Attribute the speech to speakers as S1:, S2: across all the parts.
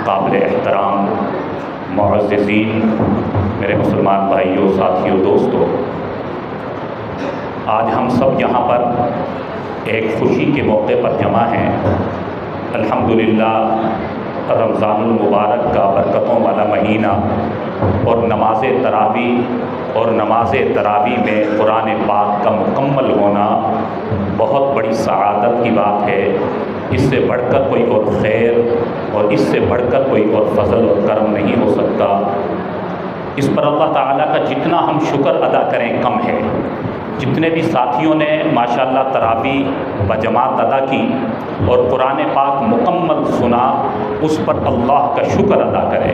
S1: قابل احترام معززین، میرے مسلمان بھائیوں، ساتھیوں، دوستوں، آج ہم سب یہاں پر ایک خوشی کے موقع پر جمع ہیں۔ الحمدللہ رمضان المبارک کا برکتوں والا مہینہ اور نماز تراویح میں قرآن پاک کا مکمل ہونا بہت بڑی سعادت کی بات ہے۔ اس سے بڑھ کر کوئی اور خیر اور اس سے بڑھ کر کوئی اور فضل اور کرم نہیں ہو سکتا۔ اس پر اللہ تعالیٰ کا جتنا ہم شکر ادا کریں کم ہے۔ جتنے بھی ساتھیوں نے ماشاءاللہ تراویح بجماعت ادا کی اور قرآن پاک مکمل سنا، اس پر اللہ کا شکر ادا کرے،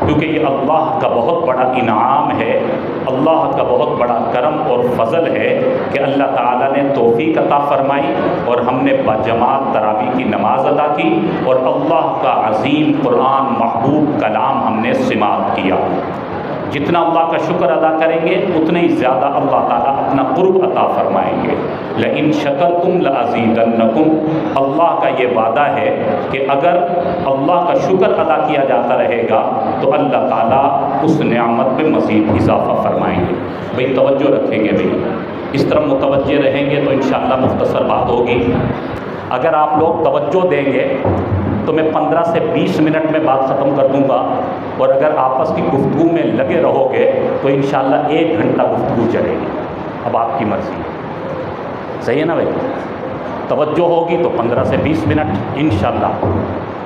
S1: کیونکہ یہ اللہ کا بہت بڑا انعام ہے، اللہ کا بہت بڑا کرم اور فضل ہے کہ اللہ تعالیٰ نے توفیق عطا فرمائی اور ہم نے بجماعت تراویح کی نماز ادا کی اور اللہ کا عظیم قرآن محبوب کلام ہم نے سماعت کیا۔ جتنا اللہ کا شکر ادا کریں گے اتنے ہی زیادہ اللہ تعالیٰ اپنا قرب عطا فرمائیں گے۔ لئن شکرتم لازیدنکم، اللہ کا یہ وعدہ ہے کہ اگر اللہ کا شکر ادا کیا جاتا رہے گا تو اللہ تعالیٰ اس نعمت پہ مزید اضافہ فرمائیں گے۔ بھئی توجہ رکھیں گے، بھئی اس طرح متوجہ رہیں گے تو انشاءاللہ مختصر بات ہوگی۔ اگر آپ لوگ توجہ دیں گے تو میں 15 سے 20 منٹ میں بات ختم کر دوں گا، اور اگر آپس کی گفتگو میں لگے رہو گے تو انشاءاللہ 1 گھنٹہ گفتگو چلے گی۔ اب آپ کی مرضی ہے، صحیح ہے نا بھائی؟ توجہ ہوگی تو 15 سے 20 منٹ انشاءاللہ،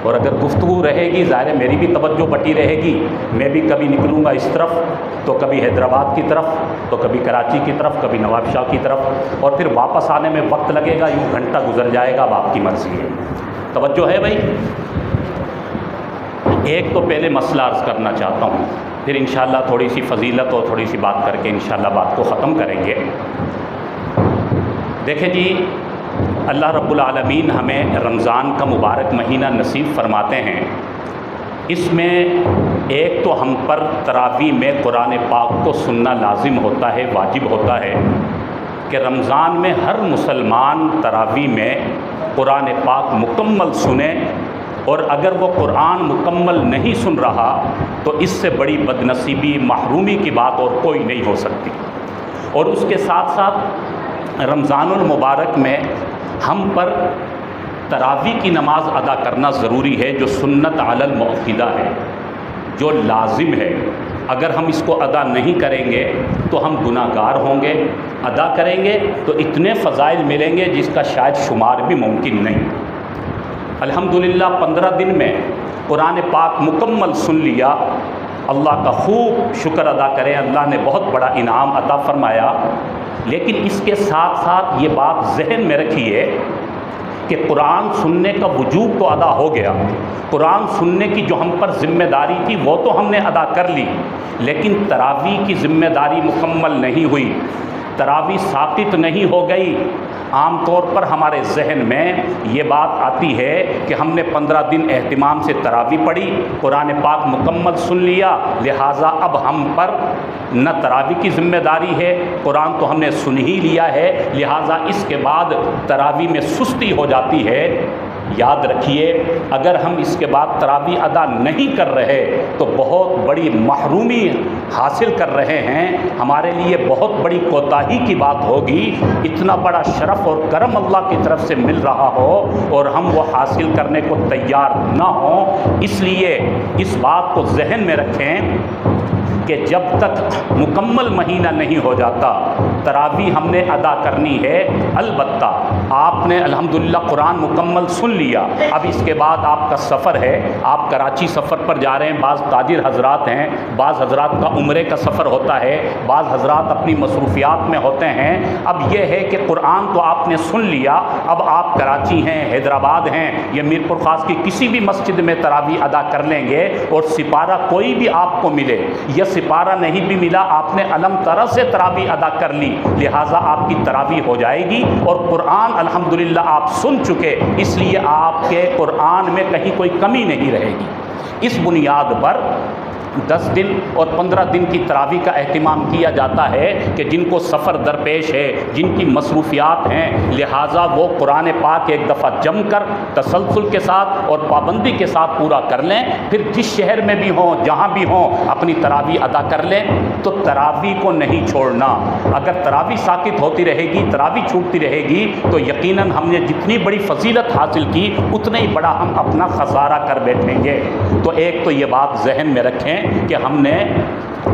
S1: اور اگر گفتگو رہے گی ظاہر ہے میری بھی توجہ بٹی رہے گی، میں بھی کبھی نکلوں گا اس طرف تو کبھی حیدرآباد کی طرف تو کبھی کراچی کی طرف، کبھی نواب شاہ کی طرف، اور پھر واپس آنے میں وقت لگے گا، یوں گھنٹہ گزر جائے گا۔ اب آپ کی مرضی ہے، توجہ ہے بھائی؟ ایک تو پہلے مسئلہ عرض کرنا چاہتا ہوں، پھر انشاءاللہ تھوڑی سی فضیلت اور تھوڑی سی بات کر کے انشاءاللہ بات کو ختم کریں گے۔ دیکھیں جی، اللہ رب العالمین ہمیں رمضان کا مبارک مہینہ نصیب فرماتے ہیں۔ اس میں ایک تو ہم پر تراویح میں قرآن پاک کو سننا لازم ہوتا ہے، واجب ہوتا ہے کہ رمضان میں ہر مسلمان تراویح میں قرآن پاک مکمل سنے، اور اگر وہ قرآن مکمل نہیں سن رہا تو اس سے بڑی بدنصیبی، محرومی کی بات اور کوئی نہیں ہو سکتی۔ اور اس کے ساتھ ساتھ رمضان المبارک میں ہم پر تراویح کی نماز ادا کرنا ضروری ہے، جو سنت علی المؤکدہ ہے، جو لازم ہے۔ اگر ہم اس کو ادا نہیں کریں گے تو ہم گناہ گار ہوں گے، ادا کریں گے تو اتنے فضائل ملیں گے جس کا شاید شمار بھی ممکن نہیں۔ الحمدللہ 15 دن میں قرآن پاک مکمل سن لیا، اللہ کا خوب شکر ادا کریں، اللہ نے بہت بڑا انعام عطا فرمایا۔ لیکن اس کے ساتھ ساتھ یہ بات ذہن میں رکھیے کہ قرآن سننے کا وجوب تو ادا ہو گیا، قرآن سننے کی جو ہم پر ذمہ داری تھی وہ تو ہم نے ادا کر لی، لیکن تراویح کی ذمہ داری مکمل نہیں ہوئی، تراویح ساقط نہیں ہو گئی۔ عام طور پر ہمارے ذہن میں یہ بات آتی ہے کہ ہم نے 15 دن اہتمام سے تراویح پڑھی، قرآن پاک مکمل سن لیا، لہٰذا اب ہم پر نہ تراویح کی ذمہ داری ہے، قرآن تو ہم نے سن ہی لیا ہے، لہٰذا اس کے بعد تراویح میں سستی ہو جاتی ہے۔ یاد رکھیے، اگر ہم اس کے بعد تراویح ادا نہیں کر رہے تو بہت بڑی محرومی حاصل کر رہے ہیں، ہمارے لیے بہت بڑی کوتاہی کی بات ہوگی۔ اتنا بڑا شرف اور کرم اللہ کی طرف سے مل رہا ہو اور ہم وہ حاصل کرنے کو تیار نہ ہوں۔ اس لیے اس بات کو ذہن میں رکھیں کہ جب تک مکمل مہینہ نہیں ہو جاتا تراویح ہم نے ادا کرنی ہے۔ البتہ آپ نے الحمدللہ قرآن مکمل سن لیا، اب اس کے بعد آپ کا سفر ہے، آپ کراچی سفر پر جا رہے ہیں، بعض تاجر حضرات ہیں، بعض حضرات کا عمرے کا سفر ہوتا ہے، بعض حضرات اپنی مصروفیات میں ہوتے ہیں۔ اب یہ ہے کہ قرآن تو آپ نے سن لیا، اب آپ کراچی ہیں، حیدرآباد ہیں یا میر پور خاص کی کسی بھی مسجد میں تراویح ادا کر لیں گے، اور سپارہ کوئی بھی آپ کو ملے یا سپارہ نہیں بھی ملا، آپ نے علم طرح سے تراویح ادا کر لی، لہٰذا آپ کی تراویح ہو جائے گی، اور قرآن الحمدللہ آپ سن چکے، اس لیے آپ کے قرآن میں کہیں کوئی کمی نہیں رہے گی۔ اس بنیاد پر 10 دن اور 15 دن کی تراویح کا اہتمام کیا جاتا ہے کہ جن کو سفر درپیش ہے، جن کی مصروفیات ہیں، لہٰذا وہ قرآن پاک ایک دفعہ جم کر تسلسل کے ساتھ اور پابندی کے ساتھ پورا کر لیں، پھر جس شہر میں بھی ہوں، جہاں بھی ہوں، اپنی تراویح ادا کر لیں۔ تو تراویح کو نہیں چھوڑنا۔ اگر تراویح ساقط ہوتی رہے گی، تراویح چھوٹتی رہے گی، تو یقیناً ہم نے جتنی بڑی فضیلت حاصل کی اتنا ہی بڑا ہم اپنا خسارہ کر بیٹھیں گے۔ تو ایک تو یہ بات ذہن میں رکھیں کہ ہم نے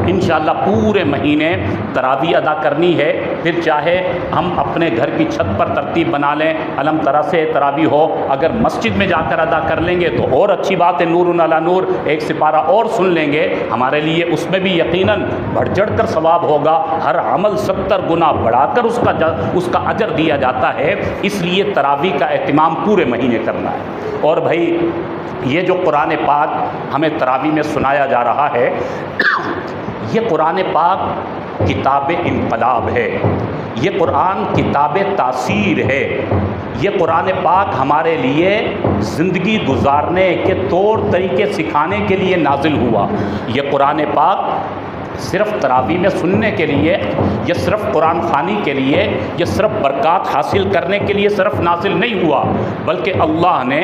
S1: انشاءاللہ پورے مہینے تراویح ادا کرنی ہے، پھر چاہے ہم اپنے گھر کی چھت پر ترتیب بنا لیں، علم طرح سے تراویح ہو، اگر مسجد میں جا کر ادا کر لیں گے تو اور اچھی بات ہے، نور علی نور، ایک سپارہ اور سن لیں گے، ہمارے لیے اس میں بھی یقیناً بڑھ چڑھ کر ثواب ہوگا، ہر عمل 70 گنا بڑھا کر اس کا اجر دیا جاتا ہے۔ اس لیے تراویح کا اہتمام پورے مہینے کرنا ہے۔ اور بھائی یہ جو قرآن پاک ہمیں تراویح میں سنایا جا رہا ہے، یہ قرآن پاک کتاب انقلاب ہے، یہ قرآن کتاب تاثیر ہے، یہ قرآن پاک ہمارے لیے زندگی گزارنے کے طور طریقے سکھانے کے لیے نازل ہوا۔ یہ قرآن پاک صرف تراویح میں سننے کے لیے، یا صرف قرآن خوانی کے لیے، یا صرف برکات حاصل کرنے کے لیے صرف نازل نہیں ہوا، بلکہ اللہ نے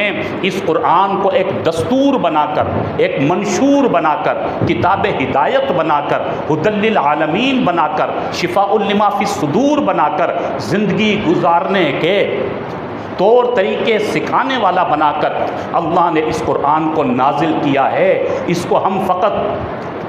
S1: اس قرآن کو ایک دستور بنا کر، ایک منشور بنا کر، کتاب ہدایت بنا کر، ہدی للعالمین بنا کر، شفاء لما فی الصدور بنا کر، زندگی گزارنے کے طور طریقے سکھانے والا بنا کر اللہ نے اس قرآن کو نازل کیا ہے۔ اس کو ہم فقط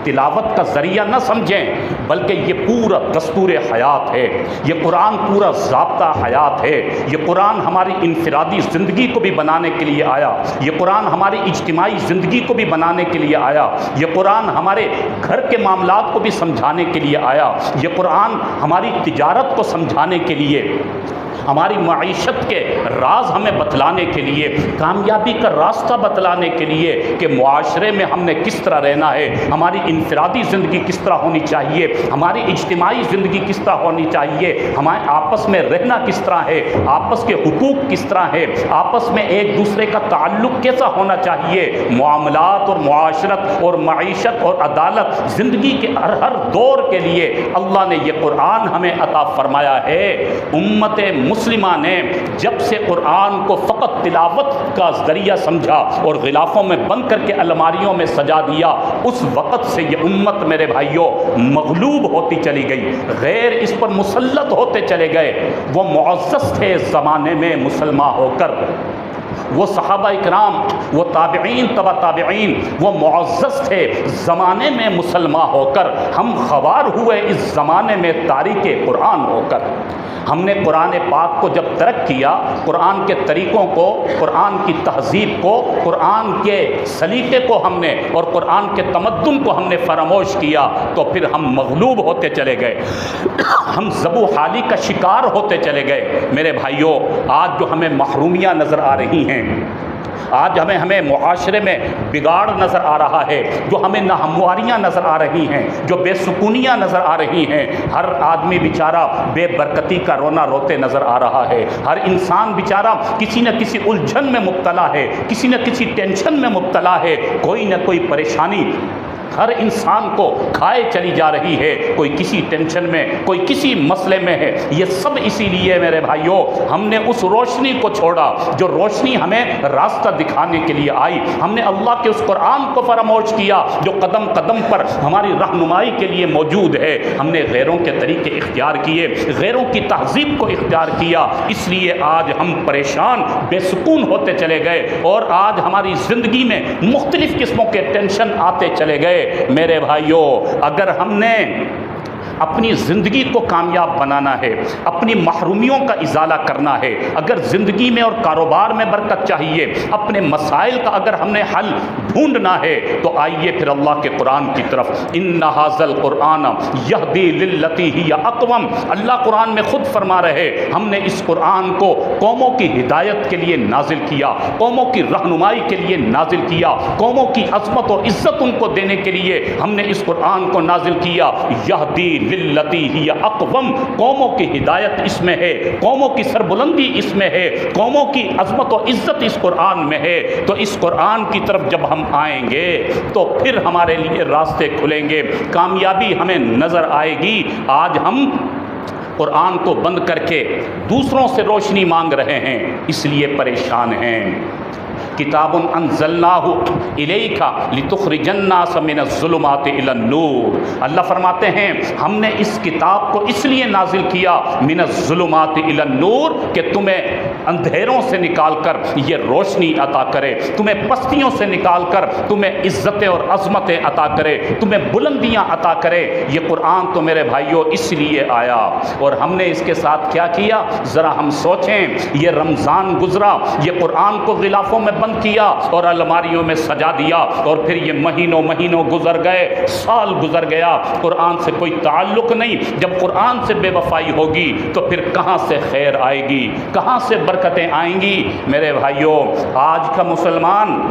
S1: تلاوت کا ذریعہ نہ سمجھیں، بلکہ یہ پورا دستور حیات ہے، یہ قرآن پورا ضابطہ حیات ہے، یہ قرآن ہماری انفرادی زندگی کو بھی بنانے کے لیے آیا، یہ قرآن ہماری اجتماعی زندگی کو بھی بنانے کے لیے آیا، یہ قرآن ہمارے گھر کے معاملات کو بھی سمجھانے کے لیے آیا، یہ قرآن ہماری تجارت کو سمجھانے کے لیے، ہماری معیشت کے راز ہمیں بتلانے کے لیے، کامیابی کا راستہ بتلانے کے لیے کہ معاشرے میں ہم نے کس طرح رہنا ہے، ہماری انفرادی زندگی کس طرح ہونی چاہیے، ہماری اجتماعی زندگی کس طرح ہونی چاہیے، ہمارے آپس میں رہنا کس طرح ہے، آپس کے حقوق کس طرح ہے، آپس میں ایک دوسرے کا تعلق کیسا ہونا چاہیے، معاملات اور معاشرت اور معیشت اور عدالت، زندگی کے ہر دور کے لیے اللہ نے یہ قرآن ہمیں عطا فرمایا ہے۔ امت مسلمہ نے جب سے قرآن کو فقط تلاوت کا ذریعہ سمجھا اور غلافوں میں بند کر کے الماریوں میں سجا دیا، اس وقت سے یہ امت میرے بھائیوں مغلوب ہوتی چلی گئی، غیر اس پر مسلط ہوتے چلے گئے۔ وہ معزز تھے زمانے میں مسلمان ہو کر، وہ صحابہ اکرام، وہ تابعین، تبع تابعین، وہ معزز تھے زمانے میں مسلمان ہو کر، ہم خوار ہوئے اس زمانے میں تاریک قرآن ہو کر۔ ہم نے قرآن پاک کو جب ترک کیا، قرآن کے طریقوں کو، قرآن کی تہذیب کو، قرآن کے سلیقے کو ہم نے اور قرآن کے تمدن کو ہم نے فراموش کیا، تو پھر ہم مغلوب ہوتے چلے گئے، ہم ذبح حالی کا شکار ہوتے چلے گئے۔ میرے بھائیوں، آج جو ہمیں محرومیاں نظر آ رہی ہیں، آج ہمیں معاشرے میں بگاڑ نظر آ رہا ہے، جو ہمیں ناہمواریاں نظر آ رہی ہیں، جو بے سکونیاں نظر آ رہی ہیں، ہر آدمی بیچارہ بے برکتی کا رونا روتے نظر آ رہا ہے، ہر انسان بیچارہ کسی نہ کسی الجھن میں مبتلا ہے، کسی نہ کسی ٹینشن میں مبتلا ہے، کوئی نہ کوئی پریشانی ہر انسان کو کھائے چلی جا رہی ہے، کوئی کسی ٹینشن میں، کوئی کسی مسئلے میں ہے۔ یہ سب اسی لیے میرے بھائیوں ہم نے اس روشنی کو چھوڑا جو روشنی ہمیں راستہ دکھانے کے لیے آئی، ہم نے اللہ کے اس قرآن کو فراموش کیا جو قدم قدم پر ہماری رہنمائی کے لیے موجود ہے، ہم نے غیروں کے طریقے اختیار کیے، غیروں کی تہذیب کو اختیار کیا، اس لیے آج ہم پریشان بے سکون ہوتے چلے گئے، اور آج ہماری زندگی میں مختلف قسموں کے ٹینشن آتے چلے گئے۔ میرے بھائیوں، اگر ہم نے اپنی زندگی کو کامیاب بنانا ہے، اپنی محرومیوں کا ازالہ کرنا ہے، اگر زندگی میں اور کاروبار میں برکت چاہیے، اپنے مسائل کا اگر ہم نے حل ڈھونڈنا ہے، تو آئیے پھر اللہ کے قرآن کی طرف۔ ان ھذا القرآن یہدی للتی ہی اقوم، اللہ قرآن میں خود فرما رہے ہم نے اس قرآن کو قوموں کی ہدایت کے لیے نازل کیا، قوموں کی رہنمائی کے لیے نازل کیا، قوموں کی عظمت اور عزت ان کو دینے کے لیے ہم نے اس قرآن کو نازل کیا۔ یہدی للتی ہی اقوم، قوموں کی ہدایت اس میں ہے، قوموں کی سربلندی اس میں ہے، قوموں کی عظمت و عزت اس قرآن میں ہے۔ تو اس قرآن کی طرف جب ہم آئیں گے تو پھر ہمارے لیے راستے کھلیں گے، کامیابی ہمیں نظر آئے گی۔ آج ہم قرآن کو بند کر کے دوسروں سے روشنی مانگ رہے ہیں، اس لیے پریشان ہیں۔ کتاب انزلناہ الیک لتخرج الناس من الظلمات الی النور، اللہ فرماتے ہیں ہم نے اس کتاب کو اس لیے نازل کیا من الظلمات الی النور کہ تمہیں اندھیروں سے نکال کر یہ روشنی عطا کرے، تمہیں پستیوں سے نکال کر تمہیں عزتیں اور عظمتیں عطا کرے، تمہیں بلندیاں عطا کرے۔ یہ قرآن تو میرے بھائیوں اس لیے آیا، اور ہم نے اس کے ساتھ کیا کیا ذرا ہم سوچیں۔ یہ رمضان گزرا، یہ قرآن کو غلافوں میں بند کیا اور الماریوں میں سجا دیا، اور پھر یہ مہینوں گزر گئے، سال گزر گیا، قرآن سے کوئی تعلق نہیں۔ جب قرآن سے بے وفائی ہوگی تو پھر کہاں سے خیر آئے گی، کہاں سے برکتیں آئیں گی؟ میرے بھائیوں، آج کا مسلمان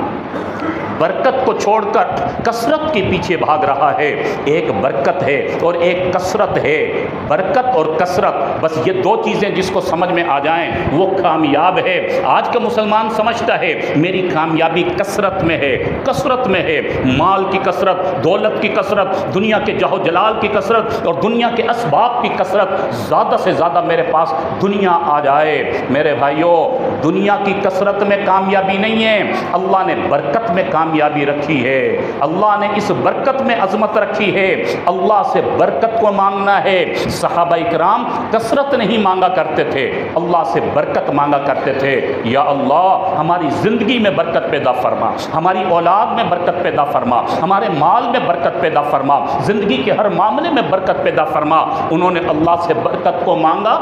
S1: برکت کو چھوڑ کر کثرت کے پیچھے بھاگ رہا ہے۔ ایک برکت ہے اور ایک کثرت ہے، برکت اور کثرت، بس یہ دو چیزیں جس کو سمجھ میں آ جائیں وہ کامیاب ہے۔ آج کا مسلمان سمجھتا ہے میری کامیابی کثرت میں ہے، کثرت میں ہے، مال کی کثرت، دولت کی کثرت، دنیا کے جاہ و جلال کی کثرت اور دنیا کے اسباب کی کثرت، زیادہ سے زیادہ میرے پاس دنیا آ جائے۔ میرے بھائیوں، دنیا کی کثرت میں کامیابی نہیں ہے، اللہ نے برکت میں کامیابی رکھی ہے، اللہ نے اس برکت میں عظمت رکھی ہے۔ اللہ سے برکت کو مانگنا ہے۔ صحابہ کرام کثرت نہیں مانگا کرتے تھے، اللہ سے برکت مانگا کرتے تھے۔ یا اللہ ہماری زندگی میں برکت پیدا فرما، ہماری اولاد میں برکت پیدا فرما، ہمارے مال میں برکت پیدا فرما، زندگی کے ہر معاملے میں برکت پیدا فرما۔ انہوں نے اللہ سے برکت کو مانگا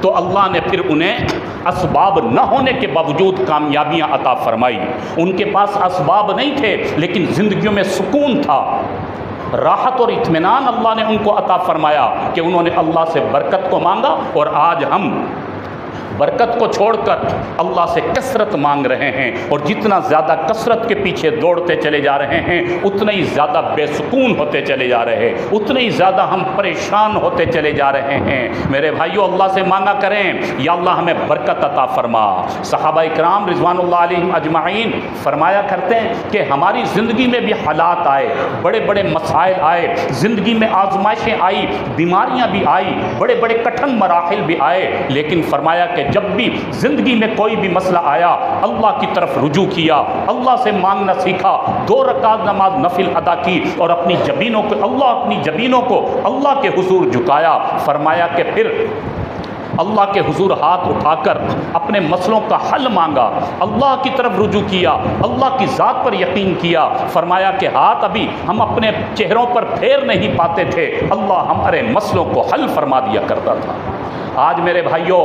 S1: تو اللہ نے پھر انہیں اسباب نہ ہونے کے باوجود کامیابیاں عطا فرمائی۔ ان کے پاس اسباب نہیں تھے لیکن زندگیوں میں سکون تھا، راحت اور اطمینان اللہ نے ان کو عطا فرمایا کہ انہوں نے اللہ سے برکت کو مانگا۔ اور آج ہم برکت کو چھوڑ کر اللہ سے کثرت مانگ رہے ہیں، اور جتنا زیادہ کثرت کے پیچھے دوڑتے چلے جا رہے ہیں اتنا ہی زیادہ بے سکون ہوتے چلے جا رہے ہیں، اتنے ہی زیادہ ہم پریشان ہوتے چلے جا رہے ہیں۔ میرے بھائیو، اللہ سے مانگا کریں یا اللہ ہمیں برکت عطا فرما۔ صحابہ کرام رضوان اللہ علیہم اجمعین فرمایا کرتے ہیں کہ ہماری زندگی میں بھی حالات آئے، بڑے بڑے مسائل آئے، زندگی میں آزمائشیں آئی، بیماریاں بھی آئی، بڑے بڑے کٹھن مراحل بھی آئے، لیکن فرمایا کہ جب بھی زندگی میں کوئی بھی مسئلہ آیا اللہ کی طرف رجوع کیا، اللہ سے مانگنا سیکھا، 2 رکعت نماز نفل ادا کی اور اپنی جبینوں کو اللہ کے حضور جھکایا۔ فرمایا کہ پھر اللہ کے حضور ہاتھ اٹھا کر اپنے مسئلوں کا حل مانگا، اللہ کی طرف رجوع کیا، اللہ کی ذات پر یقین کیا۔ فرمایا کہ ہاتھ ابھی ہم اپنے چہروں پر پھیر نہیں پاتے تھے، اللہ ہمارے مسئلوں کو حل فرما دیا کرتا تھا۔ آج میرے بھائیوں،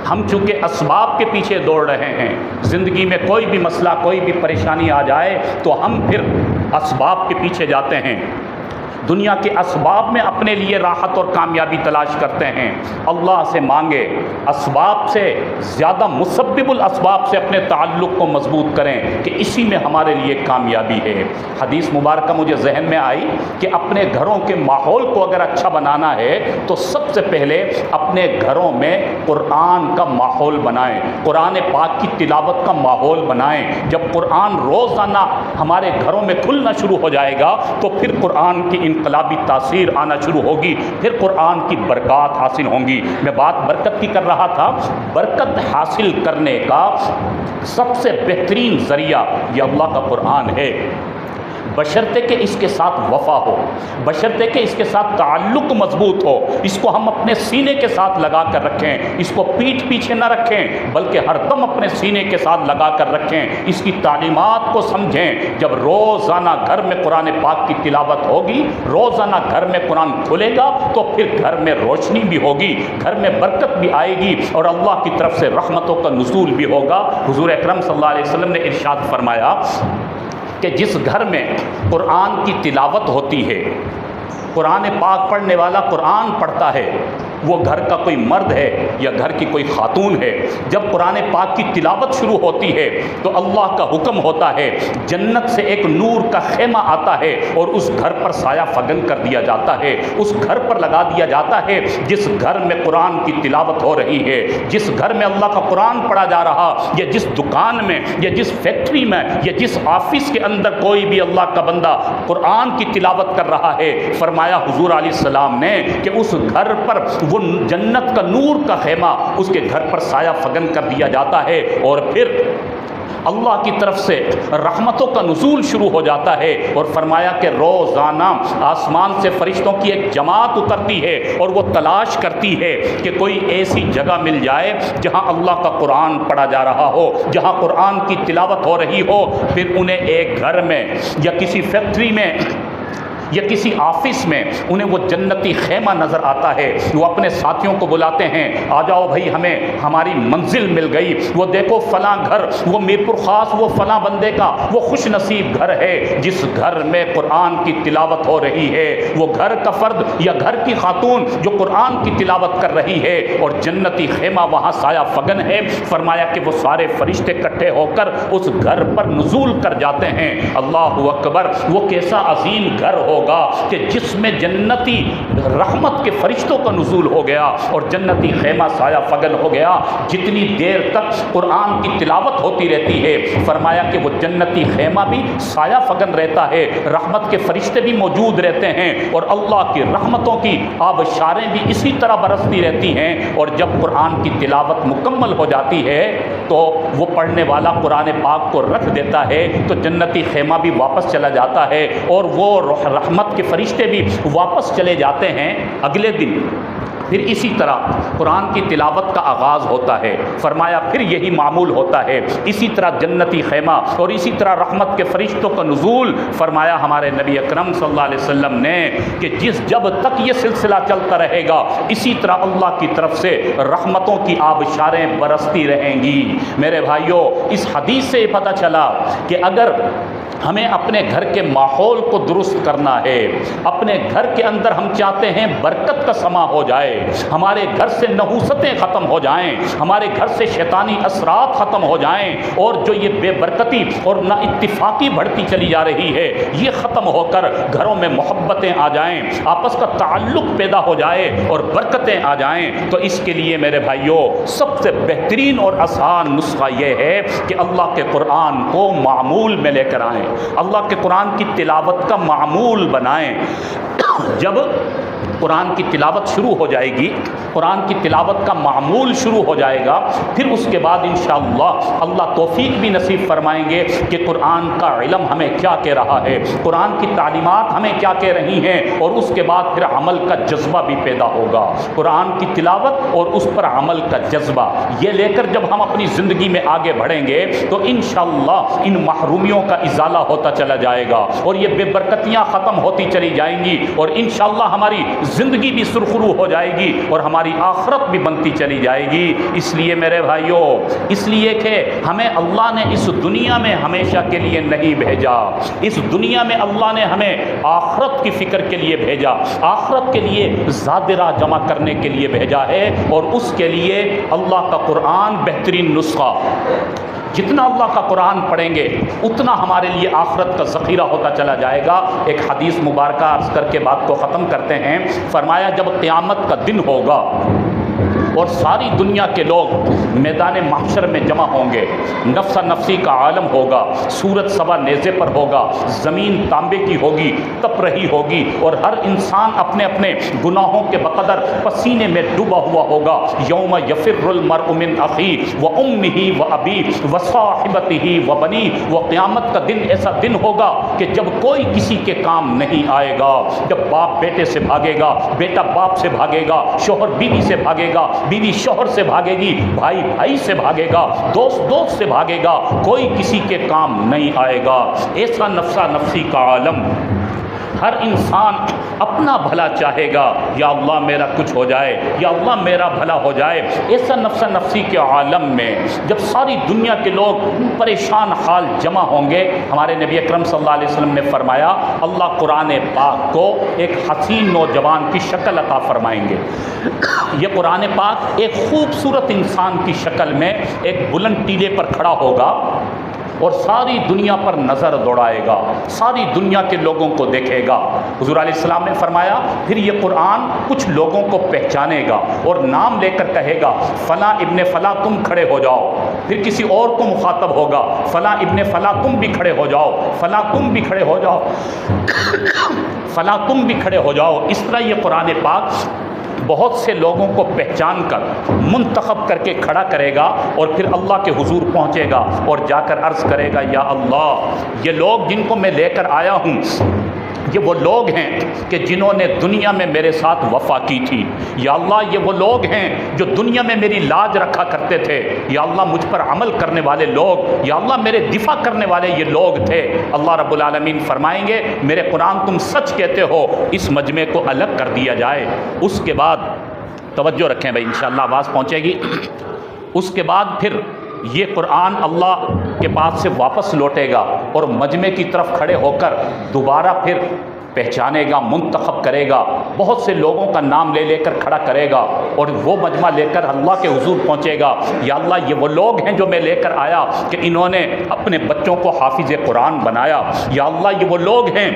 S1: ہم چونکہ اسباب کے پیچھے دوڑ رہے ہیں، زندگی میں کوئی بھی مسئلہ، کوئی بھی پریشانی آ جائے تو ہم پھر اسباب کے پیچھے جاتے ہیں، دنیا کے اسباب میں اپنے لیے راحت اور کامیابی تلاش کرتے ہیں۔ اللہ سے مانگے، اسباب سے زیادہ مسبب الاسباب سے اپنے تعلق کو مضبوط کریں کہ اسی میں ہمارے لیے کامیابی ہے۔ حدیث مبارکہ مجھے ذہن میں آئی کہ اپنے گھروں کے ماحول کو اگر اچھا بنانا ہے تو سب سے پہلے اپنے گھروں میں قرآن کا ماحول بنائیں، قرآن پاک کی تلاوت کا ماحول بنائیں۔ جب قرآن روزانہ ہمارے گھروں میں کھلنا شروع ہو جائے گا تو پھر قرآن کی انقلابی تاثیر آنا شروع ہوگی، پھر قرآن کی برکات حاصل ہوں گی۔ میں بات برکت کی کر رہا تھا، برکت حاصل کرنے کا سب سے بہترین ذریعہ یہ اللہ کا قرآن ہے، بشرطے کہ اس کے ساتھ وفا ہو، بشرطے کہ اس کے ساتھ تعلق مضبوط ہو، اس کو ہم اپنے سینے کے ساتھ لگا کر رکھیں، اس کو پیٹھ پیچھے نہ رکھیں بلکہ ہر دم اپنے سینے کے ساتھ لگا کر رکھیں، اس کی تعلیمات کو سمجھیں۔ جب روزانہ گھر میں قرآن پاک کی تلاوت ہوگی، روزانہ گھر میں قرآن کھلے گا تو پھر گھر میں روشنی بھی ہوگی، گھر میں برکت بھی آئے گی اور اللہ کی طرف سے رحمتوں کا نزول بھی ہوگا۔ حضور اکرم صلی اللہ علیہ وسلم نے ارشاد فرمایا کہ جس گھر میں قرآن کی تلاوت ہوتی ہے، قرآن پاک پڑھنے والا قرآن پڑھتا ہے، وہ گھر کا کوئی مرد ہے یا گھر کی کوئی خاتون ہے، جب قرآن پاک کی تلاوت شروع ہوتی ہے تو اللہ کا حکم ہوتا ہے، جنت سے ایک نور کا خیمہ آتا ہے اور اس گھر پر سایہ فگن کر دیا جاتا ہے، اس گھر پر لگا دیا جاتا ہے جس گھر میں قرآن کی تلاوت ہو رہی ہے، جس گھر میں اللہ کا قرآن پڑھا جا رہا، یا جس دکان میں یا جس فیکٹری میں یا جس آفس کے اندر کوئی بھی اللہ کا بندہ قرآن کی تلاوت کر رہا ہے، فرمایا حضور علیہ السلام نے کہ اس گھر پر وہ جنت کا نور کا خیمہ اس کے گھر پر سایہ فگن کر دیا جاتا ہے، اور پھر اللہ کی طرف سے رحمتوں کا نزول شروع ہو جاتا ہے، اور فرمایا کہ روزانہ آسمان سے فرشتوں کی ایک جماعت اترتی ہے اور وہ تلاش کرتی ہے کہ کوئی ایسی جگہ مل جائے جہاں اللہ کا قرآن پڑھا جا رہا ہو، جہاں قرآن کی تلاوت ہو رہی ہو، پھر انہیں ایک گھر میں یا کسی فیکٹری میں یا کسی آفس میں انہیں وہ جنتی خیمہ نظر آتا ہے، وہ اپنے ساتھیوں کو بلاتے ہیں، آ جاؤ بھائی ہمیں ہماری منزل مل گئی، وہ دیکھو فلاں گھر، وہ میر پور خاص وہ فلاں بندے کا وہ خوش نصیب گھر ہے جس گھر میں قرآن کی تلاوت ہو رہی ہے، وہ گھر کا فرد یا گھر کی خاتون جو قرآن کی تلاوت کر رہی ہے اور جنتی خیمہ وہاں سایہ فگن ہے۔ فرمایا کہ وہ سارے فرشتے اکٹھے ہو کر اس گھر پر نزول کر جاتے ہیں۔ اللہ اکبر، وہ کیسا عظیم گھر ہو کہ جس میں جنتی رحمت کے فرشتوں کا نزول ہو گیا اور جنتی خیمہ سایہ فگن ہو گیا۔ جتنی دیر تک قرآن کی تلاوت ہوتی رہتی ہے، فرمایا کہ وہ جنتی خیمہ بھی سایہ فگن رہتا ہے، رحمت کے فرشتے بھی موجود رہتے ہیں، اور اللہ کی رحمتوں کی آبشاریں بھی اسی طرح برستی رہتی ہیں۔ اور جب قرآن کی تلاوت مکمل ہو جاتی ہے تو وہ پڑھنے والا قرآن پاک کو رکھ دیتا ہے تو جنتی خیمہ بھی واپس چلا جاتا ہے، اور وہ رحمت کے فرشتے بھی واپس چلے جاتے ہیں۔ اگلے دن پھر اسی طرح قرآن کی تلاوت کا آغاز ہوتا ہے، فرمایا پھر یہی معمول ہوتا ہے، اسی طرح جنتی خیمہ اور اسی طرح رحمت کے فرشتوں کا نزول۔ فرمایا ہمارے نبی اکرم صلی اللہ علیہ وسلم نے کہ جب تک یہ سلسلہ چلتا رہے گا اسی طرح اللہ کی طرف سے رحمتوں کی آبشاریں برستی رہیں گی۔ میرے بھائیوں، اس حدیث سے یہ پتہ چلا کہ اگر ہمیں اپنے گھر کے ماحول کو درست کرنا ہے، اپنے گھر کے اندر ہم چاہتے ہیں برکت کا سما ہو جائے، ہمارے گھر سے نحوستیں ختم ہو جائیں، ہمارے گھر سے شیطانی اثرات ختم ہو جائیں، اور جو یہ بے برکتی اور نا اتفاقی بڑھتی چلی جا رہی ہے یہ ختم ہو کر گھروں میں محبتیں آ جائیں، آپس کا تعلق پیدا ہو جائے اور برکتیں آ جائیں، تو اس کے لیے میرے بھائیوں سب سے بہترین اور آسان نسخہ یہ ہے کہ اللہ کے قرآن کو معمول میں لے کر آئیں، اللہ کے قرآن کی تلاوت کا معمول بنائیں۔ جب قرآن کی تلاوت شروع ہو جائے گی، قرآن کی تلاوت کا معمول شروع ہو جائے گا، پھر اس کے بعد انشاءاللہ اللہ توفیق بھی نصیب فرمائیں گے کہ قرآن کا علم ہمیں کیا کہہ رہا ہے، قرآن کی تعلیمات ہمیں کیا کہہ رہی ہیں، اور اس کے بعد پھر عمل کا جذبہ بھی پیدا ہوگا۔ قرآن کی تلاوت اور اس پر عمل کا جذبہ یہ لے کر جب ہم اپنی زندگی میں آگے بڑھیں گے تو انشاءاللہ ان محرومیوں کا ازالہ ہوتا چلا جائے گا اور یہ بے برکتیاں ختم ہوتی چلی جائیں گی، اور انشاءاللہ ہماری زندگی بھی سرخرو ہو جائے گی اور ہماری آخرت بھی بنتی چلی جائے گی۔ اس لیے میرے بھائیوں، اس لیے کہ ہمیں اللہ نے اس دنیا میں ہمیشہ کے لیے نہیں بھیجا، اس دنیا میں اللہ نے ہمیں آخرت کی فکر کے لیے بھیجا، آخرت کے لیے زادرہ جمع کرنے کے لیے بھیجا ہے، اور اس کے لیے اللہ کا قرآن بہترین نسخہ۔ جتنا اللہ کا قرآن پڑھیں گے اتنا ہمارے لیے آخرت کا ذخیرہ ہوتا چلا جائے گا۔ ایک حدیث مبارکہ عرض کر کے بات کو ختم کرتے ہیں۔ فرمایا جب قیامت کا دن ہوگا اور ساری دنیا کے لوگ میدان محشر میں جمع ہوں گے، نفسا نفسی کا عالم ہوگا، سورج سوا نیزے پر ہوگا، زمین تانبے کی ہوگی، تپ رہی ہوگی، اور ہر انسان اپنے اپنے گناہوں کے بقدر پسینے میں ڈوبا ہوا ہوگا۔ یوم یفر المرء من اخیہ وامہ وابیہ وصاحبتہ وبنیہ، وہ قیامت کا دن ایسا دن ہوگا کہ جب کوئی کسی کے کام نہیں آئے گا، جب باپ بیٹے سے بھاگے گا، بیٹا باپ سے بھاگے گا، شوہر بیوی سے بھاگے گا، بیوی شوہر سے بھاگے گی، بھائی بھائی سے بھاگے گا، دوست دوست سے بھاگے گا، کوئی کسی کے کام نہیں آئے گا۔ ایسا نفسا نفسی کا عالم، ہر انسان اپنا بھلا چاہے گا، یا اللہ میرا کچھ ہو جائے، یا اللہ میرا بھلا ہو جائے۔ ایسا نفس نفسی کے عالم میں جب ساری دنیا کے لوگ پریشان حال جمع ہوں گے، ہمارے نبی اکرم صلی اللہ علیہ وسلم نے فرمایا اللہ قرآن پاک کو ایک حسین نوجوان کی شکل عطا فرمائیں گے۔ یہ قرآن پاک ایک خوبصورت انسان کی شکل میں ایک بلند ٹیلے پر کھڑا ہوگا اور ساری دنیا پر نظر دوڑائے گا، ساری دنیا کے لوگوں کو دیکھے گا۔ حضور علیہ السلام نے فرمایا پھر یہ قرآن کچھ لوگوں کو پہچانے گا اور نام لے کر کہے گا فلاں ابن فلاں تم کھڑے ہو جاؤ، پھر کسی اور کو مخاطب ہوگا فلاں ابن فلاں تم بھی کھڑے ہو جاؤ، فلاں تم بھی کھڑے ہو جاؤ، فلاں تم بھی کھڑے ہو جاؤ۔ اس طرح یہ قرآن پاک بہت سے لوگوں کو پہچان کر منتخب کر کے کھڑا کرے گا اور پھر اللہ کے حضور پہنچے گا اور جا کر عرض کرے گا یا اللہ یہ لوگ جن کو میں لے کر آیا ہوں یہ وہ لوگ ہیں کہ جنہوں نے دنیا میں میرے ساتھ وفا کی تھی، یا اللہ یہ وہ لوگ ہیں جو دنیا میں میری لاج رکھا کرتے تھے، یا اللہ مجھ پر عمل کرنے والے لوگ، یا اللہ میرے دفاع کرنے والے یہ لوگ تھے۔ اللہ رب العالمین فرمائیں گے میرے قرآن تم سچ کہتے ہو، اس مجمع کو الگ کر دیا جائے۔ اس کے بعد توجہ رکھیں بھائی انشاءاللہ آواز پہنچے گی۔ اس کے بعد پھر یہ قرآن اللہ کے پاس سے واپس لوٹے گا اور مجمع کی طرف کھڑے ہو کر دوبارہ پھر پہچانے گا، منتخب کرے گا، بہت سے لوگوں کا نام لے لے کر کھڑا کرے گا اور وہ مجمع لے کر اللہ کے حضور پہنچے گا۔ یا اللہ یہ وہ لوگ ہیں جو میں لے کر آیا کہ انہوں نے اپنے بچوں کو حافظ قرآن بنایا، یا اللہ یہ وہ لوگ ہیں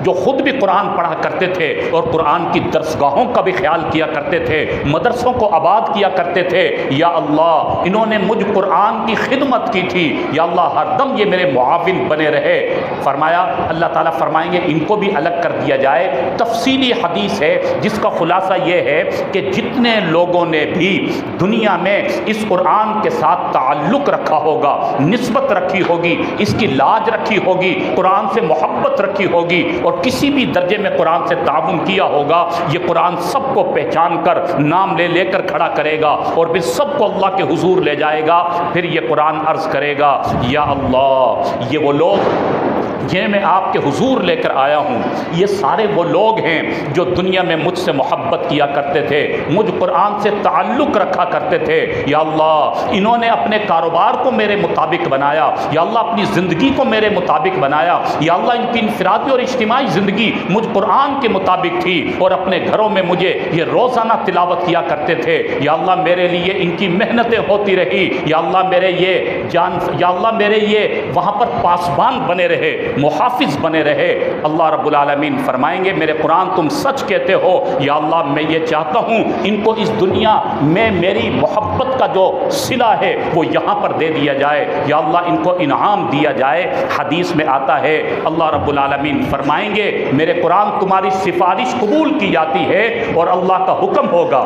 S1: جو خود بھی قرآن پڑھا کرتے تھے اور قرآن کی درسگاہوں کا بھی خیال کیا کرتے تھے، مدرسوں کو آباد کیا کرتے تھے، یا اللہ انہوں نے مجھ قرآن کی خدمت کی تھی، یا اللہ ہر دم یہ میرے معاون بنے رہے۔ فرمایا اللہ تعالیٰ فرمائیں گے ان کو بھی الگ کر دیا جائے۔ تفصیلی حدیث ہے جس کا خلاصہ یہ ہے کہ جتنے لوگوں نے بھی دنیا میں اس قرآن کے ساتھ تعلق رکھا ہوگا، نسبت رکھی ہوگی، اس کی لاج رکھی ہوگی، قرآن سے محبت رکھی ہوگی اور کسی بھی درجے میں قرآن سے تعاون کیا ہوگا، یہ قرآن سب کو پہچان کر نام لے لے کر کھڑا کرے گا اور پھر سب کو اللہ کے حضور لے جائے گا۔ پھر یہ قرآن عرض کرے گا یا اللہ یہ وہ لوگ جنہیں میں آپ کے حضور لے کر آیا ہوں یہ سارے وہ لوگ ہیں جو دنیا میں مجھ سے محبت کیا کرتے تھے، مجھ قرآن سے تعلق رکھا کرتے تھے، یا اللہ انہوں نے اپنے کاروبار کو میرے مطابق بنایا، یا اللہ اپنی زندگی کو میرے مطابق بنایا، یا اللہ ان کی انفرادی اور اجتماعی زندگی مجھ قرآن کے مطابق تھی اور اپنے گھروں میں مجھے یہ روزانہ تلاوت کیا کرتے تھے، یا اللہ میرے لیے ان کی محنتیں ہوتی رہی، یا اللہ میرے یہ وہاں پر پاسبان بنے رہے، محافظ بنے رہے۔ اللہ رب العالمین فرمائیں گے میرے قرآن تم سچ کہتے ہو، یا اللہ میں یہ چاہتا ہوں ان کو اس دنیا میں میری محبت کا جو صلہ ہے وہ یہاں پر دے دیا جائے، یا اللہ ان کو انعام دیا جائے۔ حدیث میں آتا ہے اللہ رب العالمین فرمائیں گے میرے قرآن تمہاری سفارش قبول کی جاتی ہے اور اللہ کا حکم ہوگا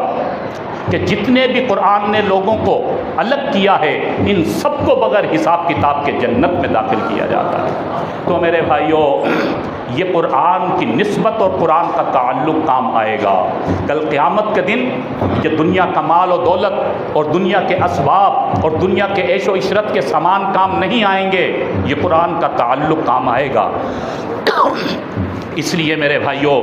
S1: کہ جتنے بھی قرآن نے لوگوں کو الگ کیا ہے ان سب کو بغیر حساب کتاب کے جنت میں داخل کیا جاتا ہے۔ تو میرے بھائیوں یہ قرآن کی نسبت اور قرآن کا تعلق کام آئے گا۔ کل قیامت کے دن یہ دنیا کا مال و دولت اور دنیا کے اسباب اور دنیا کے عیش و عشرت کے سامان کام نہیں آئیں گے، یہ قرآن کا تعلق کام آئے گا۔ اس لیے میرے بھائیوں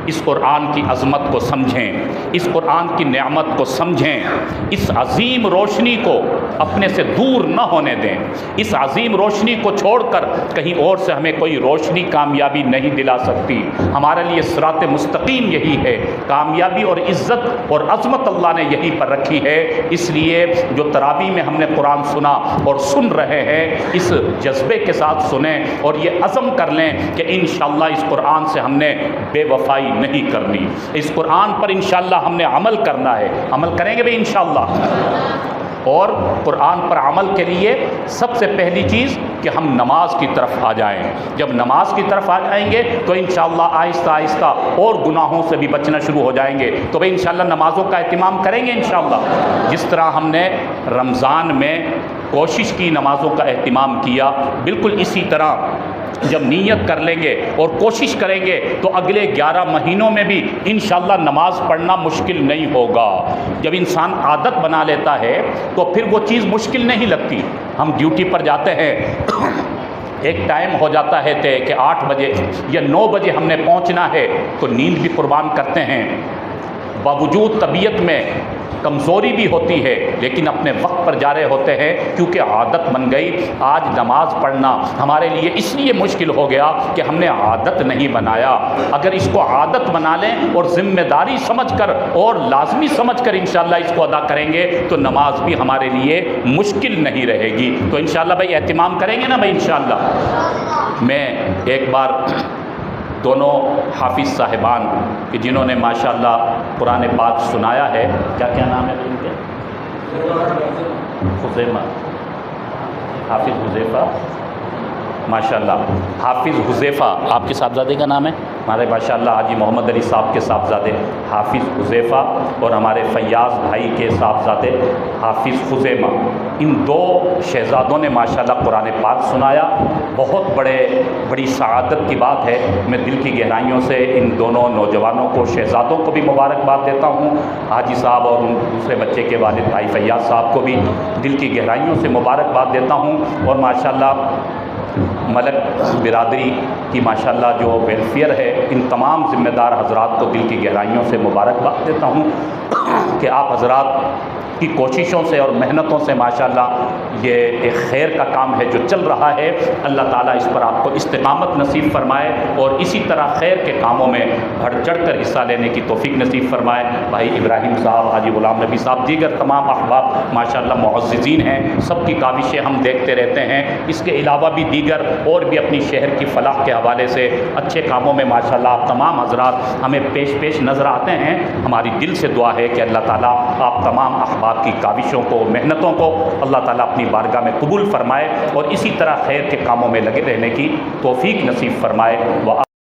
S1: اس قرآن کی عظمت کو سمجھیں، اس قرآن کی نعمت کو سمجھیں، اس عظیم روشنی کو اپنے سے دور نہ ہونے دیں۔ اس عظیم روشنی کو چھوڑ کر کہیں اور سے ہمیں کوئی روشنی کامیابی نہیں دلا سکتی۔ ہمارے لیے صراط مستقیم یہی ہے، کامیابی اور عزت اور عظمت اللہ نے یہی پر رکھی ہے۔ اس لیے جو تراویح میں ہم نے قرآن سنا اور سن رہے ہیں اس جذبے کے ساتھ سنیں اور یہ عزم کر لیں کہ انشاءاللہ اس قرآن سے ہم نے بے وفائی نہیں کرنی، اس قرآن پر انشاءاللہ ہم نے عمل کرنا ہے۔ عمل کریں گے بھئی انشاءاللہ۔ اور قرآن پر عمل کے لیے سب سے پہلی چیز کہ ہم نماز کی طرف آ جائیں۔ جب نماز کی طرف آ جائیں گے تو انشاءاللہ آہستہ آہستہ اور گناہوں سے بھی بچنا شروع ہو جائیں گے۔ تو بھئی انشاءاللہ نمازوں کا اہتمام کریں گے انشاءاللہ۔ جس طرح ہم نے رمضان میں کوشش کی نمازوں کا اہتمام کیا، بالکل اسی طرح جب نیت کر لیں گے اور کوشش کریں گے تو اگلے 11 مہینوں میں بھی انشاءاللہ نماز پڑھنا مشکل نہیں ہوگا۔ جب انسان عادت بنا لیتا ہے تو پھر وہ چیز مشکل نہیں لگتی۔ ہم ڈیوٹی پر جاتے ہیں ایک ٹائم ہو جاتا ہے کہ 8 بجے یا 9 بجے ہم نے پہنچنا ہے تو نیند بھی قربان کرتے ہیں، باوجود طبیعت میں کمزوری بھی ہوتی ہے لیکن اپنے وقت پر جا رہے ہوتے ہیں، کیونکہ عادت بن گئی۔ آج نماز پڑھنا ہمارے لیے اس لیے مشکل ہو گیا کہ ہم نے عادت نہیں بنایا۔ اگر اس کو عادت بنا لیں اور ذمہ داری سمجھ کر اور لازمی سمجھ کر انشاءاللہ اس کو ادا کریں گے تو نماز بھی ہمارے لیے مشکل نہیں رہے گی۔ تو انشاءاللہ بھائی اہتمام کریں گے نا بھائی انشاءاللہ۔ میں ایک بار دونوں حافظ صاحبان کہ جنہوں نے ماشاءاللہ قرآن پاک سنایا ہے، کیا نام ہے ان کے؟ خزیمہ، حافظ حذیفہ، ماشاءاللہ حافظ حذیفہ آپ کے صاحبزادے کا نام ہے؟ ہمارے ماشاءاللہ حاجی محمد علی صاحب کے صاحبزادے حافظ حذیفہ اور ہمارے فیاض بھائی کے صاحبزادے حافظ خزیمہ، ان 2 شہزادوں نے ماشاءاللہ قرآن پاک سنایا۔ بہت بڑی سعادت کی بات ہے۔ میں دل کی گہرائیوں سے ان دونوں نوجوانوں کو، شہزادوں کو بھی مبارکباد دیتا ہوں، حاجی صاحب اور ان دوسرے بچے کے والد بھائی فیاض صاحب کو بھی دل کی گہرائیوں سے مبارکباد دیتا ہوں، اور ماشاءاللہ ملک برادری کی ماشاءاللہ جو ویلفیئر ہے، ان تمام ذمہ دار حضرات کو دل کی گہرائیوں سے مبارکباد دیتا ہوں کہ آپ حضرات کی کوششوں سے اور محنتوں سے ماشاءاللہ یہ ایک خیر کا کام ہے جو چل رہا ہے۔ اللہ تعالیٰ اس پر آپ کو استقامت نصیب فرمائے اور اسی طرح خیر کے کاموں میں بڑھ چڑھ کر حصہ لینے کی توفیق نصیب فرمائے۔ بھائی ابراہیم صاحب، حاجی غلام نبی صاحب، دیگر تمام احباب ماشاءاللہ معززین ہیں، سب کی کاوشیں ہم دیکھتے رہتے ہیں۔ اس کے علاوہ بھی دیگر اور بھی اپنی شہر کی فلاح کے حوالے سے اچھے کاموں میں ماشاءاللہ آپ تمام حضرات ہمیں پیش نظر آتے ہیں۔ ہماری دل سے دعا ہے کہ اللہ تعالیٰ آپ تمام احباب کی کاوشوں کو، محنتوں کو اللہ تعالیٰ اپنی بارگاہ میں قبول فرمائے اور اسی طرح خیر کے کاموں میں لگے رہنے کی توفیق نصیب فرمائے۔